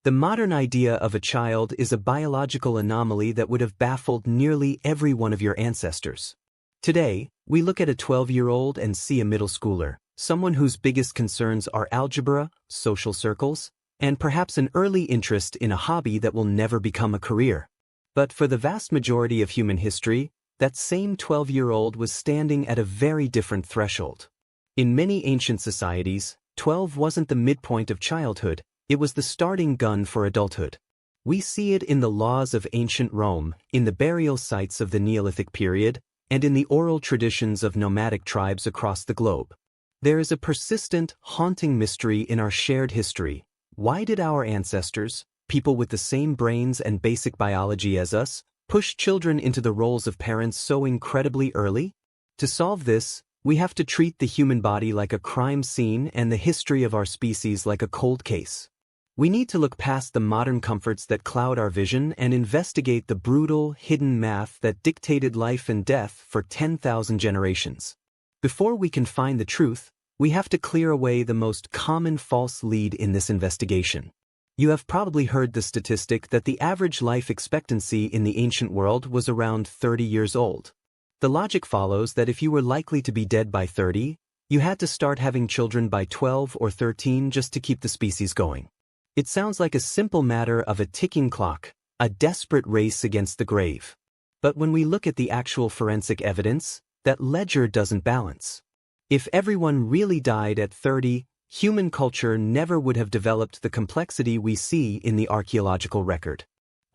The modern idea of a child is a biological anomaly that would have baffled nearly every one of your ancestors. Today, we look at a 12-year-old and see a middle schooler, someone whose biggest concerns are algebra, social circles, and perhaps an early interest in a hobby that will never become a career. But for the vast majority of human history, that same 12-year-old was standing at a very different threshold. In many ancient societies, 12 wasn't the midpoint of childhood, it was the starting gun for adulthood. We see it in the laws of ancient Rome, in the burial sites of the Neolithic period, and in the oral traditions of nomadic tribes across the globe. There is a persistent, haunting mystery in our shared history. Why did our ancestors, people with the same brains and basic biology as us, push children into the roles of parents so incredibly early? To solve this, we have to treat the human body like a crime scene and the history of our species like a cold case. We need to look past the modern comforts that cloud our vision and investigate the brutal, hidden math that dictated life and death for 10,000 generations. Before we can find the truth, we have to clear away the most common false lead in this investigation. You have probably heard the statistic that the average life expectancy in the ancient world was around 30 years old. The logic follows that if you were likely to be dead by 30, you had to start having children by 12 or 13 just to keep the species going. It sounds like a simple matter of a ticking clock, a desperate race against the grave. But when we look at the actual forensic evidence, that ledger doesn't balance. If everyone really died at 30, human culture never would have developed the complexity we see in the archaeological record.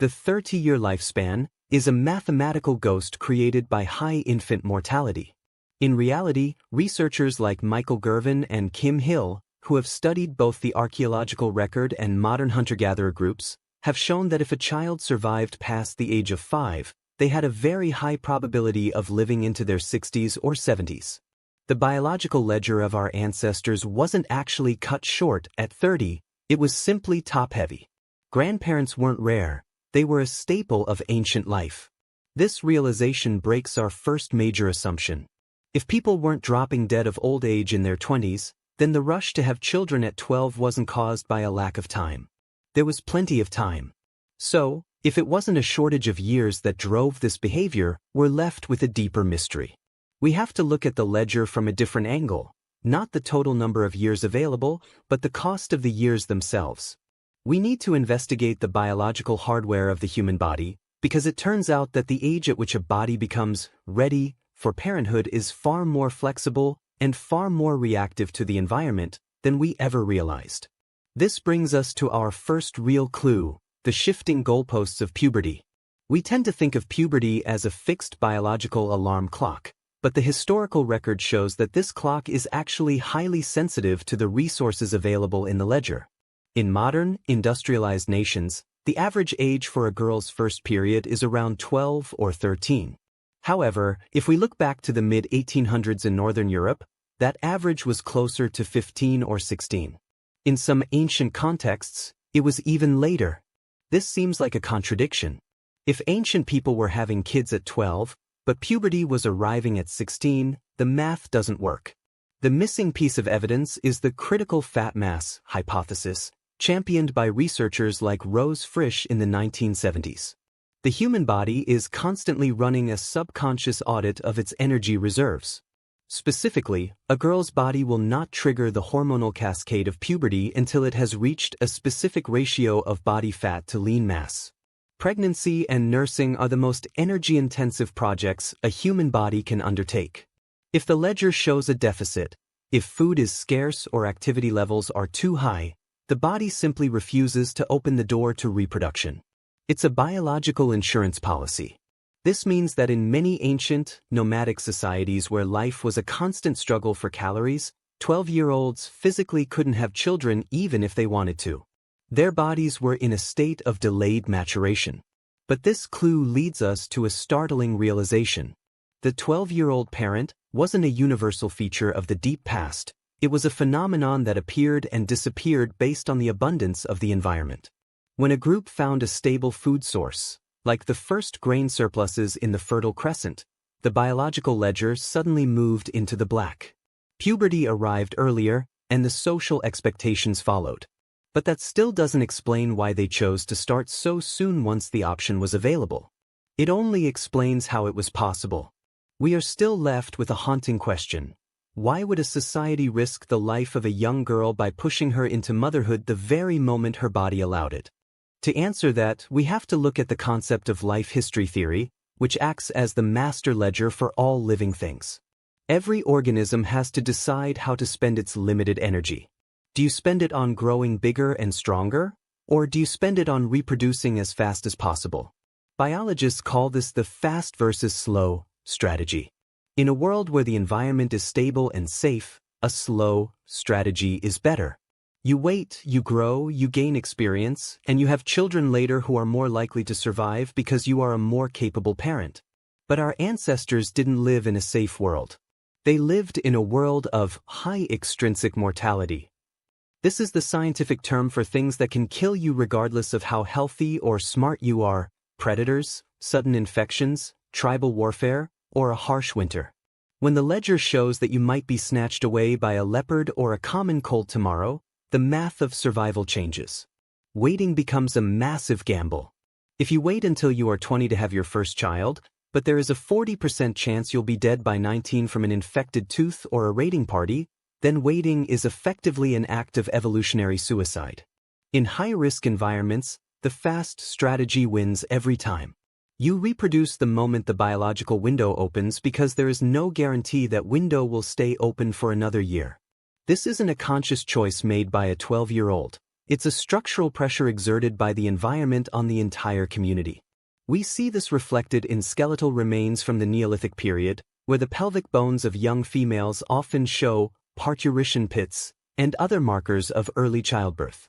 The 30-year lifespan is a mathematical ghost created by high infant mortality. In reality, researchers like Michael Gervin and Kim Hill, who have studied both the archaeological record and modern hunter-gatherer groups, have shown that if a child survived past the age of 5, they had a very high probability of living into their 60s or 70s. The biological ledger of our ancestors wasn't actually cut short at 30, it was simply top-heavy. Grandparents weren't rare, they were a staple of ancient life. This realization breaks our first major assumption. If people weren't dropping dead of old age in their 20s, then the rush to have children at 12 wasn't caused by a lack of time. There was plenty of time. So, if it wasn't a shortage of years that drove this behavior, we're left with a deeper mystery. We have to look at the ledger from a different angle, not the total number of years available, but the cost of the years themselves. We need to investigate the biological hardware of the human body, because it turns out that the age at which a body becomes ready for parenthood is far more flexible and far more reactive to the environment than we ever realized. This brings us to our first real clue, the shifting goalposts of puberty. We tend to think of puberty as a fixed biological alarm clock, but the historical record shows that this clock is actually highly sensitive to the resources available in the ledger. In modern, industrialized nations, the average age for a girl's first period is around 12 or 13. However, if we look back to the mid-1800s in Northern Europe, that average was closer to 15 or 16. In some ancient contexts, it was even later. This seems like a contradiction. If ancient people were having kids at 12, but puberty was arriving at 16, the math doesn't work. The missing piece of evidence is the critical fat mass hypothesis, championed by researchers like Rose Frisch in the 1970s. The human body is constantly running a subconscious audit of its energy reserves. Specifically, a girl's body will not trigger the hormonal cascade of puberty until it has reached a specific ratio of body fat to lean mass. Pregnancy and nursing are the most energy-intensive projects a human body can undertake. If the ledger shows a deficit, if food is scarce or activity levels are too high, the body simply refuses to open the door to reproduction. It's a biological insurance policy. This means that in many ancient, nomadic societies where life was a constant struggle for calories, 12-year-olds physically couldn't have children even if they wanted to. Their bodies were in a state of delayed maturation. But this clue leads us to a startling realization. The 12-year-old parent wasn't a universal feature of the deep past, it was a phenomenon that appeared and disappeared based on the abundance of the environment. When a group found a stable food source, like the first grain surpluses in the Fertile Crescent, the biological ledger suddenly moved into the black. Puberty arrived earlier, and the social expectations followed. But that still doesn't explain why they chose to start so soon once the option was available. It only explains how it was possible. We are still left with a haunting question. Why would a society risk the life of a young girl by pushing her into motherhood the very moment her body allowed it? To answer that, we have to look at the concept of life history theory, which acts as the master ledger for all living things. Every organism has to decide how to spend its limited energy. Do you spend it on growing bigger and stronger, or do you spend it on reproducing as fast as possible? Biologists call this the fast versus slow strategy. In a world where the environment is stable and safe, a slow strategy is better. You wait, you grow, you gain experience, and you have children later who are more likely to survive because you are a more capable parent. But our ancestors didn't live in a safe world. They lived in a world of high extrinsic mortality. This is the scientific term for things that can kill you regardless of how healthy or smart you are: predators, sudden infections, tribal warfare, or a harsh winter. When the ledger shows that you might be snatched away by a leopard or a common cold tomorrow, the math of survival changes. Waiting becomes a massive gamble. If you wait until you are 20 to have your first child, but there is a 40% chance you'll be dead by 19 from an infected tooth or a raiding party, then waiting is effectively an act of evolutionary suicide. In high-risk environments, the fast strategy wins every time. You reproduce the moment the biological window opens because there is no guarantee that window will stay open for another year. This isn't a conscious choice made by a 12-year-old. It's a structural pressure exerted by the environment on the entire community. We see this reflected in skeletal remains from the Neolithic period, where the pelvic bones of young females often show parturition pits and other markers of early childbirth.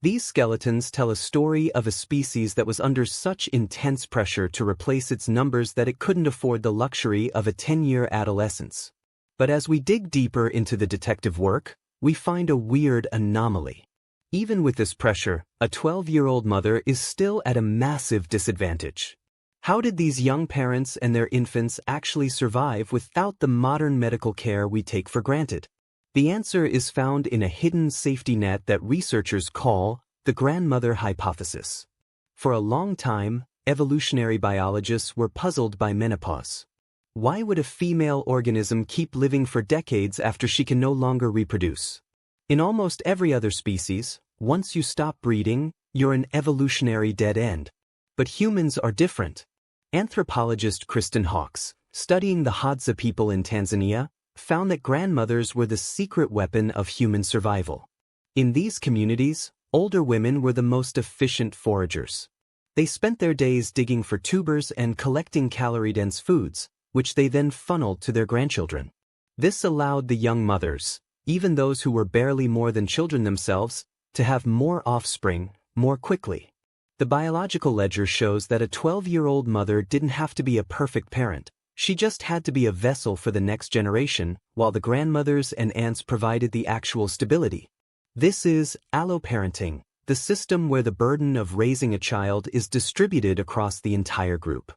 These skeletons tell a story of a species that was under such intense pressure to replace its numbers that it couldn't afford the luxury of a 10-year adolescence. But as we dig deeper into the detective work, we find a weird anomaly. Even with this pressure, a 12-year-old mother is still at a massive disadvantage. How did these young parents and their infants actually survive without the modern medical care we take for granted? The answer is found in a hidden safety net that researchers call the grandmother hypothesis. For a long time, evolutionary biologists were puzzled by menopause. Why would a female organism keep living for decades after she can no longer reproduce? In almost every other species, once you stop breeding, you're an evolutionary dead end. But humans are different. Anthropologist Kristen Hawkes, studying the Hadza people in Tanzania, found that grandmothers were the secret weapon of human survival. In these communities, older women were the most efficient foragers. They spent their days digging for tubers and collecting calorie-dense foods, which they then funneled to their grandchildren. This allowed the young mothers, even those who were barely more than children themselves, to have more offspring more quickly. The biological ledger shows that a 12-year-old mother didn't have to be a perfect parent. She just had to be a vessel for the next generation, while the grandmothers and aunts provided the actual stability. This is alloparenting, the system where the burden of raising a child is distributed across the entire group.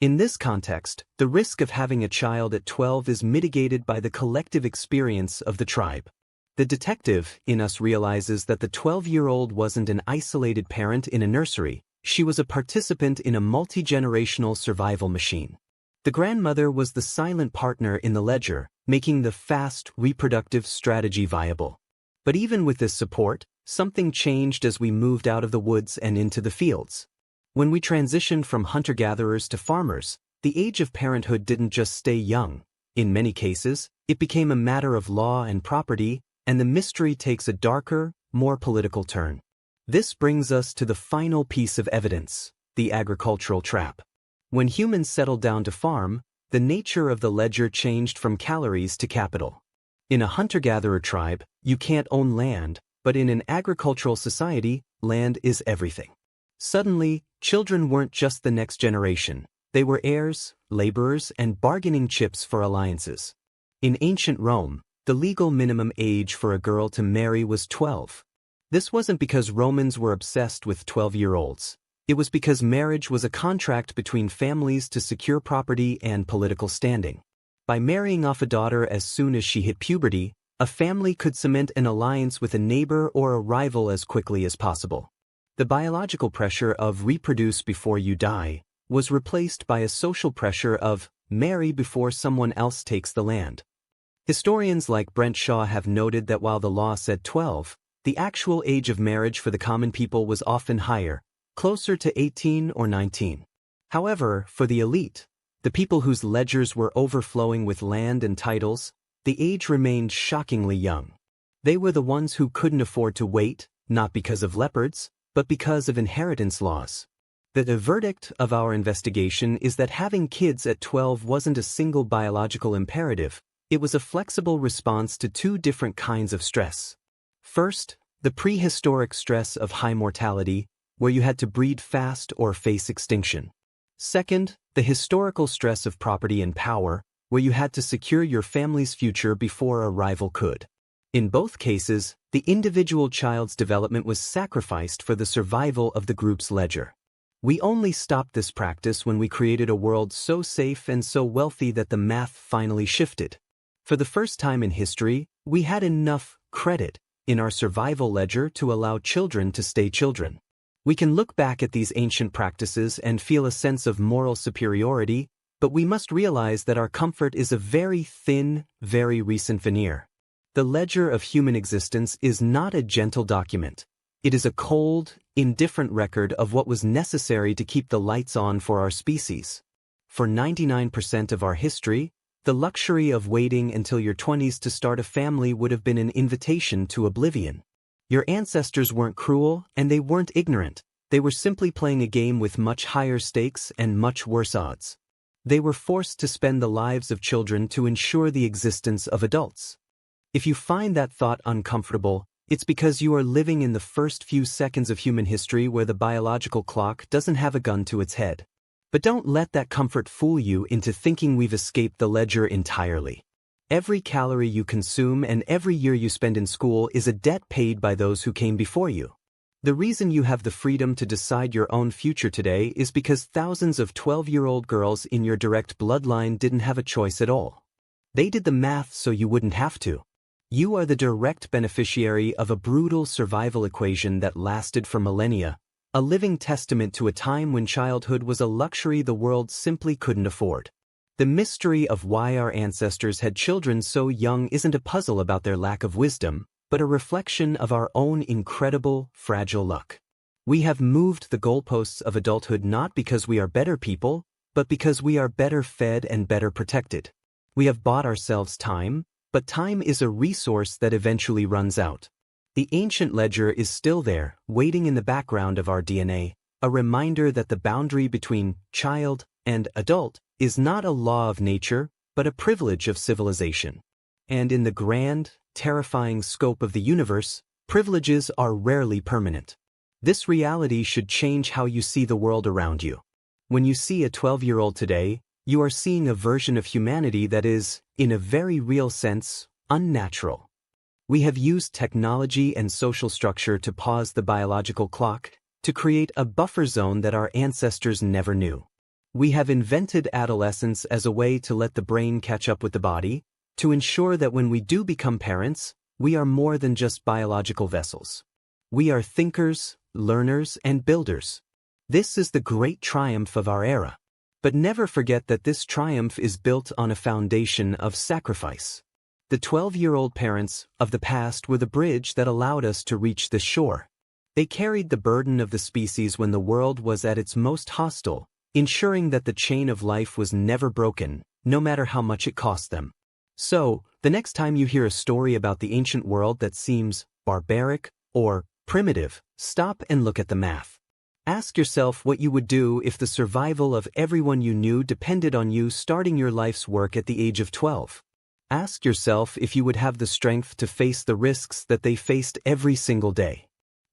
In this context, the risk of having a child at 12 is mitigated by the collective experience of the tribe. The detective in us realizes that the 12-year-old wasn't an isolated parent in a nursery, she was a participant in a multi-generational survival machine. The grandmother was the silent partner in the ledger, making the fast reproductive strategy viable. But even with this support, something changed as we moved out of the woods and into the fields. When we transitioned from hunter-gatherers to farmers, the age of parenthood didn't just stay young. In many cases, it became a matter of law and property, and the mystery takes a darker, more political turn. This brings us to the final piece of evidence: the agricultural trap. When humans settled down to farm, the nature of the ledger changed from calories to capital. In a hunter-gatherer tribe, you can't own land, but in an agricultural society, land is everything. Suddenly, children weren't just the next generation. They were heirs, laborers, and bargaining chips for alliances. In ancient Rome, the legal minimum age for a girl to marry was 12. This wasn't because Romans were obsessed with 12-year-olds. It was because marriage was a contract between families to secure property and political standing. By marrying off a daughter as soon as she hit puberty, A family could cement an alliance with a neighbor or a rival as quickly as possible. The biological pressure of reproduce before you die was replaced by a social pressure of marry before someone else takes the land. Historians like Brent Shaw have noted that while the law said 12, the actual age of marriage for the common people was often higher, closer to 18 or 19. However, for the elite, the people whose ledgers were overflowing with land and titles, the age remained shockingly young. They were the ones who couldn't afford to wait, not because of leopards, but because of inheritance laws. The verdict of our investigation is that having kids at 12 wasn't a single biological imperative, it was a flexible response to two different kinds of stress. First, the prehistoric stress of high mortality, where you had to breed fast or face extinction. Second, the historical stress of property and power, where you had to secure your family's future before a rival could. In both cases, the individual child's development was sacrificed for the survival of the group's ledger. We only stopped this practice when we created a world so safe and so wealthy that the math finally shifted. For the first time in history, we had enough credit in our survival ledger to allow children to stay children. We can look back at these ancient practices and feel a sense of moral superiority, but we must realize that our comfort is a very thin, very recent veneer. The ledger of human existence is not a gentle document. It is a cold, indifferent record of what was necessary to keep the lights on for our species. For 99% of our history, the luxury of waiting until your 20s to start a family would have been an invitation to oblivion. Your ancestors weren't cruel, and they weren't ignorant. They were simply playing a game with much higher stakes and much worse odds. They were forced to spend the lives of children to ensure the existence of adults. If you find that thought uncomfortable, it's because you are living in the first few seconds of human history where the biological clock doesn't have a gun to its head. But don't let that comfort fool you into thinking we've escaped the ledger entirely. Every calorie you consume and every year you spend in school is a debt paid by those who came before you. The reason you have the freedom to decide your own future today is because thousands of 12-year-old girls in your direct bloodline didn't have a choice at all. They did the math so you wouldn't have to. You are the direct beneficiary of a brutal survival equation that lasted for millennia, a living testament to a time when childhood was a luxury the world simply couldn't afford. The mystery of why our ancestors had children so young isn't a puzzle about their lack of wisdom, but a reflection of our own incredible, fragile luck. We have moved the goalposts of adulthood not because we are better people, but because we are better fed and better protected. We have bought ourselves time, but time is a resource that eventually runs out. The ancient ledger is still there, waiting in the background of our DNA, a reminder that the boundary between child and adult is not a law of nature, but a privilege of civilization. And in the grand, terrifying scope of the universe, privileges are rarely permanent. This reality should change how you see the world around you. When you see a 12-year-old today, you are seeing a version of humanity that is, in a very real sense, unnatural. We have used technology and social structure to pause the biological clock, to create a buffer zone that our ancestors never knew. We have invented adolescence as a way to let the brain catch up with the body, to ensure that when we do become parents, we are more than just biological vessels. We are thinkers, learners, and builders. This is the great triumph of our era. But never forget that this triumph is built on a foundation of sacrifice. The 12-year-old parents of the past were the bridge that allowed us to reach this shore. They carried the burden of the species when the world was at its most hostile, ensuring that the chain of life was never broken, no matter how much it cost them. So, the next time you hear a story about the ancient world that seems barbaric or primitive, stop and look at the math. Ask yourself what you would do if the survival of everyone you knew depended on you starting your life's work at the age of 12. Ask yourself if you would have the strength to face the risks that they faced every single day.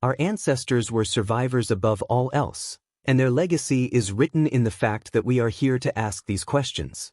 Our ancestors were survivors above all else, and their legacy is written in the fact that we are here to ask these questions.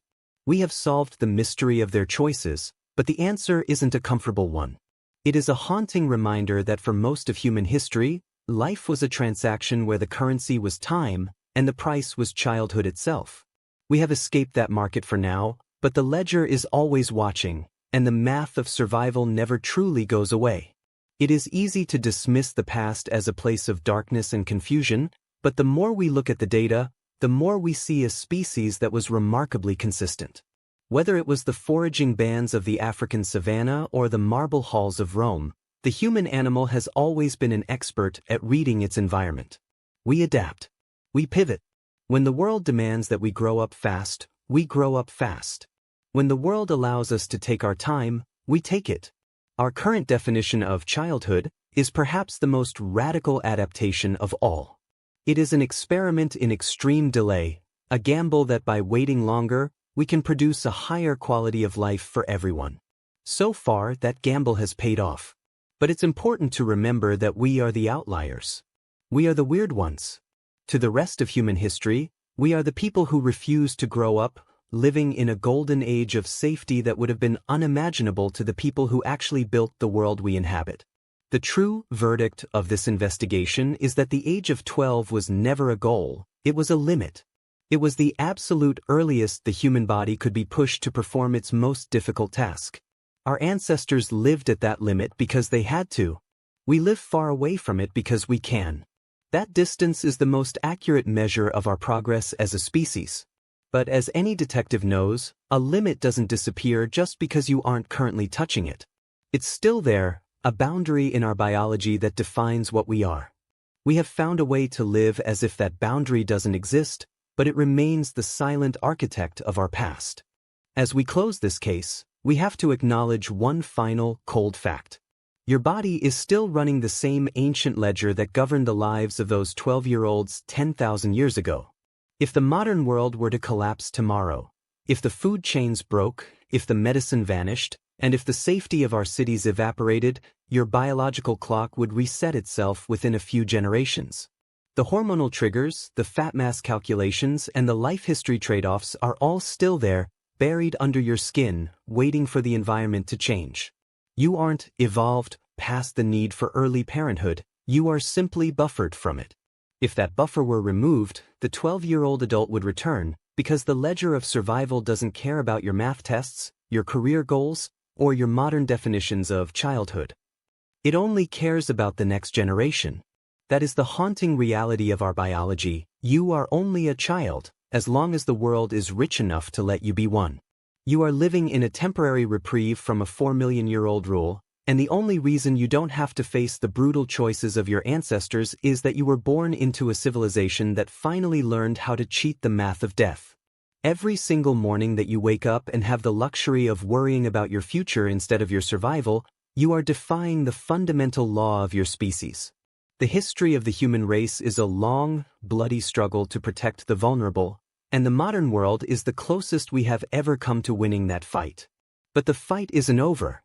We have solved the mystery of their choices, but the answer isn't a comfortable one. It is a haunting reminder that for most of human history, life was a transaction where the currency was time and the price was childhood itself. We have escaped that market for now, but the ledger is always watching, and the math of survival never truly goes away. It is easy to dismiss the past as a place of darkness and confusion, but the more we look at the data, the more we see a species that was remarkably consistent. Whether it was the foraging bands of the African savanna or the marble halls of Rome, the human animal has always been an expert at reading its environment. We adapt. We pivot. When the world demands that we grow up fast, we grow up fast. When the world allows us to take our time, we take it. Our current definition of childhood is perhaps the most radical adaptation of all. It is an experiment in extreme delay, a gamble that by waiting longer, we can produce a higher quality of life for everyone. So far, that gamble has paid off. But it's important to remember that we are the outliers. We are the weird ones. To the rest of human history, we are the people who refuse to grow up, living in a golden age of safety that would have been unimaginable to the people who actually built the world we inhabit. The true verdict of this investigation is that the age of 12 was never a goal, it was a limit. It was the absolute earliest the human body could be pushed to perform its most difficult task. Our ancestors lived at that limit because they had to. We live far away from it because we can. That distance is the most accurate measure of our progress as a species. But as any detective knows, a limit doesn't disappear just because you aren't currently touching it. It's still there, a boundary in our biology that defines what we are. We have found a way to live as if that boundary doesn't exist, but it remains the silent architect of our past. As we close this case, we have to acknowledge one final, cold fact. Your body is still running the same ancient ledger that governed the lives of those 12-year-olds 10,000 years ago. If the modern world were to collapse tomorrow, if the food chains broke, if the medicine vanished, and if the safety of our cities evaporated, your biological clock would reset itself within a few generations. The hormonal triggers, the fat mass calculations, and the life history trade-offs are all still there, buried under your skin, waiting for the environment to change. You aren't evolved past the need for early parenthood, you are simply buffered from it. If that buffer were removed, the 12-year-old adult would return, because the ledger of survival doesn't care about your math tests, your career goals, or your modern definitions of childhood. It only cares about the next generation. That is the haunting reality of our biology. You are only a child, as long as the world is rich enough to let you be one. You are living in a temporary reprieve from a 4-million-year-old rule, and the only reason you don't have to face the brutal choices of your ancestors is that you were born into a civilization that finally learned how to cheat the math of death. Every single morning that you wake up and have the luxury of worrying about your future instead of your survival, you are defying the fundamental law of your species. The history of the human race is a long, bloody struggle to protect the vulnerable, and the modern world is the closest we have ever come to winning that fight. But the fight isn't over.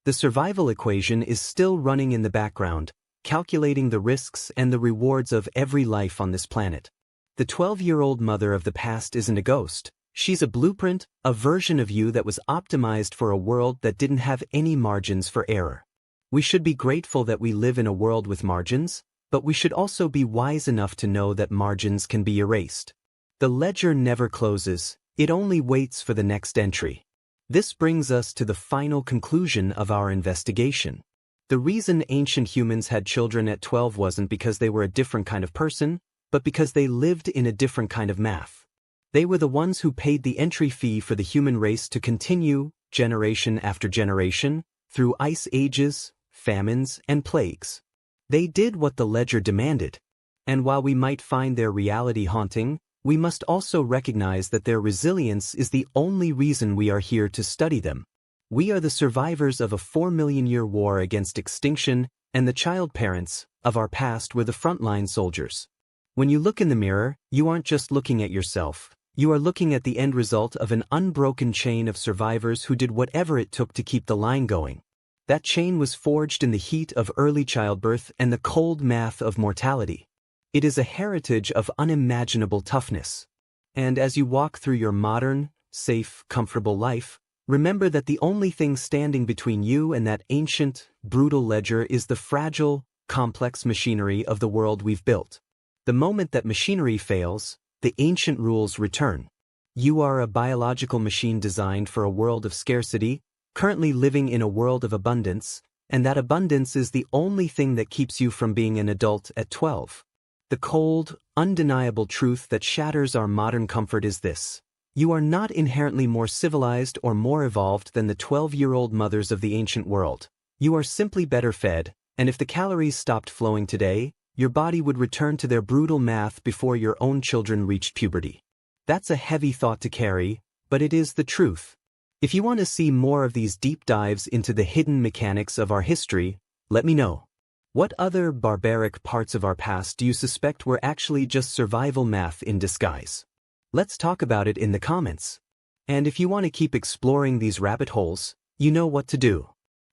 The survival equation is still running in the background, calculating the risks and the rewards of every life on this planet. The 12-year-old mother of the past isn't a ghost. She's a blueprint, a version of you that was optimized for a world that didn't have any margins for error. We should be grateful that we live in a world with margins, but we should also be wise enough to know that margins can be erased. The ledger never closes, it only waits for the next entry. This brings us to the final conclusion of our investigation. The reason ancient humans had children at 12 wasn't because they were a different kind of person, but because they lived in a different kind of math. They were the ones who paid the entry fee for the human race to continue, generation after generation, through ice ages, famines, and plagues. They did what the ledger demanded. And while we might find their reality haunting, we must also recognize that their resilience is the only reason we are here to study them. We are the survivors of a 4-million-year war against extinction, and the child parents of our past were the frontline soldiers. When you look in the mirror, you aren't just looking at yourself. You are looking at the end result of an unbroken chain of survivors who did whatever it took to keep the line going. That chain was forged in the heat of early childbirth and the cold math of mortality. It is a heritage of unimaginable toughness. And as you walk through your modern, safe, comfortable life, remember that the only thing standing between you and that ancient, brutal ledger is the fragile, complex machinery of the world we've built. The moment that machinery fails, the ancient rules return. You are a biological machine designed for a world of scarcity, currently living in a world of abundance, and that abundance is the only thing that keeps you from being an adult at 12. The cold, undeniable truth that shatters our modern comfort is this: you are not inherently more civilized or more evolved than the 12-year-old mothers of the ancient world. You are simply better fed, and if the calories stopped flowing today, your body would return to their brutal math before your own children reached puberty. That's a heavy thought to carry, but it is the truth. If you want to see more of these deep dives into the hidden mechanics of our history, let me know. What other barbaric parts of our past do you suspect were actually just survival math in disguise? Let's talk about it in the comments. And if you want to keep exploring these rabbit holes, you know what to do.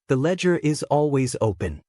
The ledger is always open.